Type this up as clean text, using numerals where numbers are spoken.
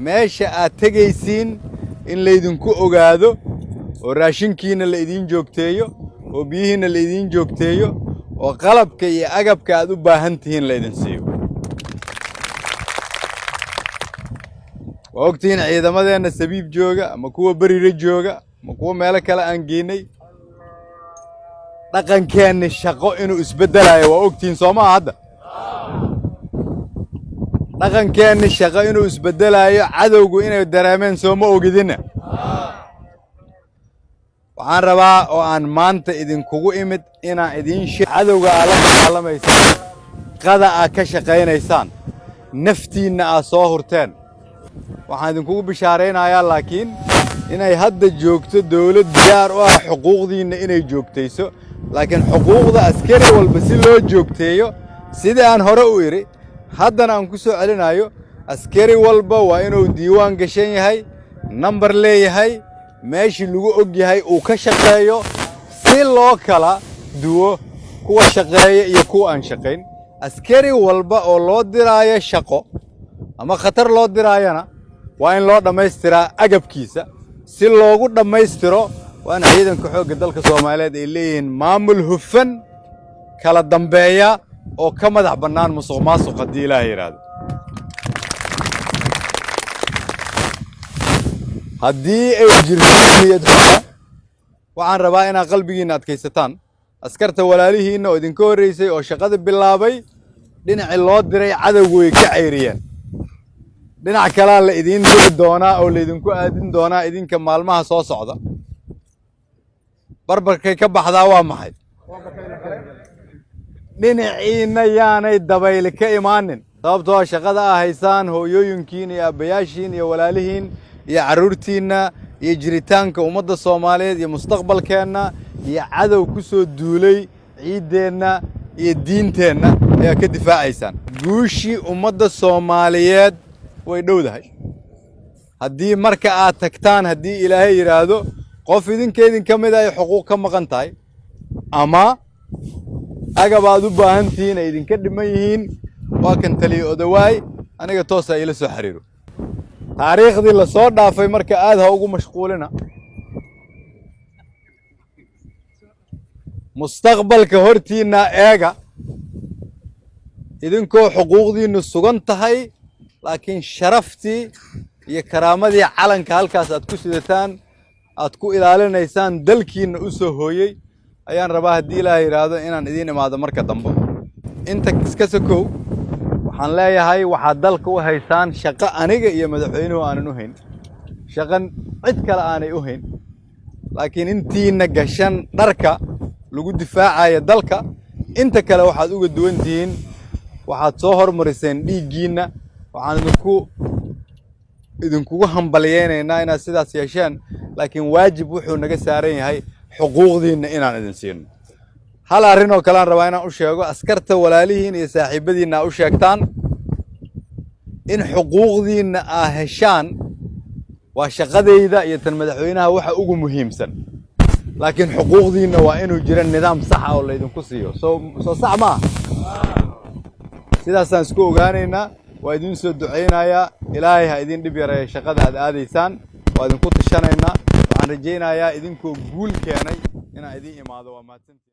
meesha aad tegaysiin in laydinku ogaado oo raashinkiina la idin joogteeyo oo biyihiina la idin joogteeyo oo qalabka iyo agabka aad u baahan tihiin la idin siiyo waqtiin ciidamadeena sabiib jooga ama kuwa bariira jooga ama kuwa meel kale aan geynay dhaqankeena shaqo inuu isbedelayo waa ogtiin Soomaa hadda dhaqankeena shaqo inuu isbedelayo cadawgu inay dareemeen Sooma ogidina waxaan rabaa oo aan maanta idinkugu imid inaan idin cadawga ala dagaalamaysan qada ka shaqeynaysaan naftiina soo hurteen waxaan idinkugu bishaareynayaa laakiin inay hadda joogto dawlad diyaar u ah xuquuqdiina inay joogtayso laakiin xuquuqda askari walba si loo joogteeyo sida aan hore u iri haddana aan ku soo celinayo askari walba waa inuu diiwaan gashan yahay number leeyahay meeshii lagu og yahay uu ka shaqeeyo si loo kala duwo kuwa shaqeeya iyo kuwa aan shaqeyn askari walba oo loo diraayo shaqo ama khatar loo diraayana waa in loo dhameystiraa agabkiisa si loogu dhammeystiro waan ciidanka xoogga dalka Soomaaliyeed ay leeyihiin maamul hufan kala dambeeya oo ka madax bannaan musuqmaasuq hadii Ilaahay yiraahdo haddii ay jirniyad waxaan rabaa inaad qalbigiina adkaysataan askarta walaalihiina oo idinka horeysay oo shaqada bilaabay dhinaci loo diray cadawgu way ka ceyriyeen dhinac kale la idin diri doonaa oo la idinku aadin doonaa idinka maalmaha soo socda barbarkay ka baxdaa waa maxay dhinaciina yaanay dabayl ka imaanin sababtoo shaqada haysaan hooyooyinkiin iyo abayaashiin iyo walaalihiin iyo caruurtiina iyo jiritaanka ummadda Soomaaliyeed iyo mustaqbalkeena iyo cadow ku soo duulay ciideena iyo diinteena ayaa ka difaacaysaan guushii ummadda Soomaaliyeed way dhowdahay haddii marka aad tagtaan haddii Ilaahay yiraahdo qof idinkeedin kamid ah xuquuq ka maqan tahay ama agab aad u baahan tihiin ay idinka dhiman yihiin waa kan taliyo odawaay aniga toos ah ila soo xiriiro taariikhdii la soo dhaafay marka aad ha ugu mashquulina mustaqbalka hortiina eega idinkoo xuquuqdiina sugan tahay laakiin sharaftii iyo karaamadii calanka halkaas aad ku sidataan aad ku ilaalinaysaan dalkiina u soo hooyay ayaan rabaa haddii Ilaahay yiraahdo inaan idin imaado marka dambe inta iska sokow waxaan leeyahay waxa dalka u haysaan shaqo aniga iyo madaxweynuhu aanan u hayn shaqan cid kale aanay u hayn laakiin intiina gashan dharka lagu difaacayo dalka inta kale waxaad uga duwan tihiin waxaad soo hormariseen dhiigiina waxaan idinkugu hambalyeynaa inaad sidaas yeesheen laakiin waajib wuxuu naga saaran yahay xuquuqdiina inaan idin siino hal arrin oo kale aan rabaa inaan u sheego askarta walaalihiin iyo saaxiibadiina u sheegtaan in xuquuqdiina heshaan waa shaqadeyda iyo tan madaxweynaha waxa ugu muhiimsan laakiin xuquuqdiina waa inuu jiro nidaam sax ah oo la idinku siiyo soo sax ma sidaas aan isku ogaanaynaa waa idin soo duceynayaa Ilaahay ha idin dhib yareeyo shaqada aad aadaysaan waa idinku tashanaynaa waxaan rajeynayaa idinkoo guul keenay inaan idin imaado waa mahadsantiin